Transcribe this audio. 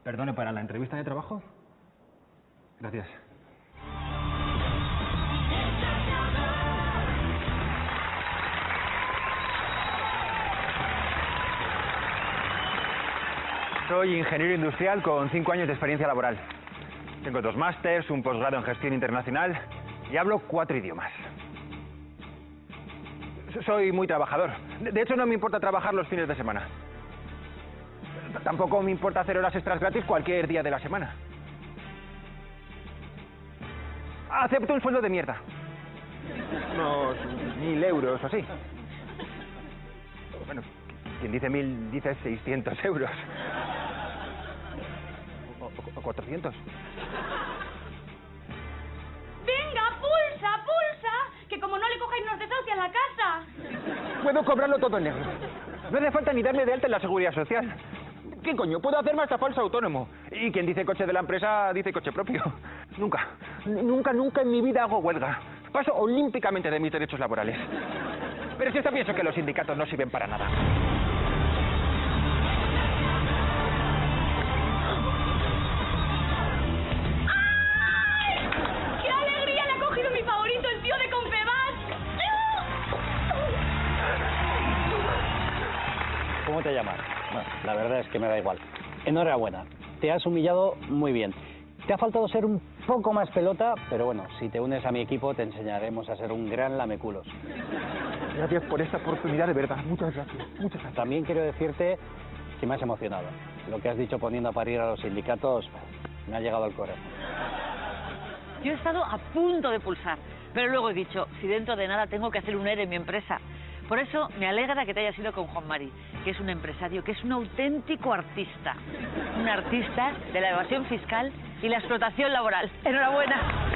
Perdone, ¿para la entrevista de trabajo? Gracias. Soy ingeniero industrial con 5 años de experiencia laboral. Tengo 2 másters, un posgrado en gestión internacional y hablo 4 idiomas. Soy muy trabajador. De hecho, no me importa trabajar los fines de semana. Tampoco me importa hacer horas extras gratis cualquier día de la semana. Acepto un sueldo de mierda. Unos 1000 euros o así. Bueno, quien dice 1000 dice 600 euros. O 400. ¡Venga, pulsa, pulsa! Que como no le cojáis nos desahucian la casa. Puedo cobrarlo todo en negro. No hace falta ni darme de alta en la seguridad social. ¿Qué coño? Puedo hacerme hasta falso autónomo. Y quien dice coche de la empresa, dice coche propio. Nunca en mi vida hago huelga. Paso olímpicamente de mis derechos laborales. Pero si está pienso que los sindicatos no sirven para nada. ¡Ay! ¡Qué alegría! Le ha cogido mi favorito, el tío de Confebask. ¿Cómo te llamas? Bueno, la verdad es que me da igual. Enhorabuena, te has humillado muy bien. Te ha faltado ser un poco más pelota, pero bueno, si te unes a mi equipo te enseñaremos a ser un gran lameculos. Gracias por esta oportunidad, de verdad. Muchas gracias. Muchas gracias. También quiero decirte que me has emocionado. Lo que has dicho poniendo a parir a los sindicatos me ha llegado al corazón. Yo he estado a punto de pulsar, pero luego he dicho, si dentro de nada tengo que hacer un ERE en mi empresa. Por eso me alegra que te hayas ido con Juan Mari, que es un empresario, que es un auténtico artista. Un artista de la evasión fiscal y la explotación laboral. ¡Enhorabuena!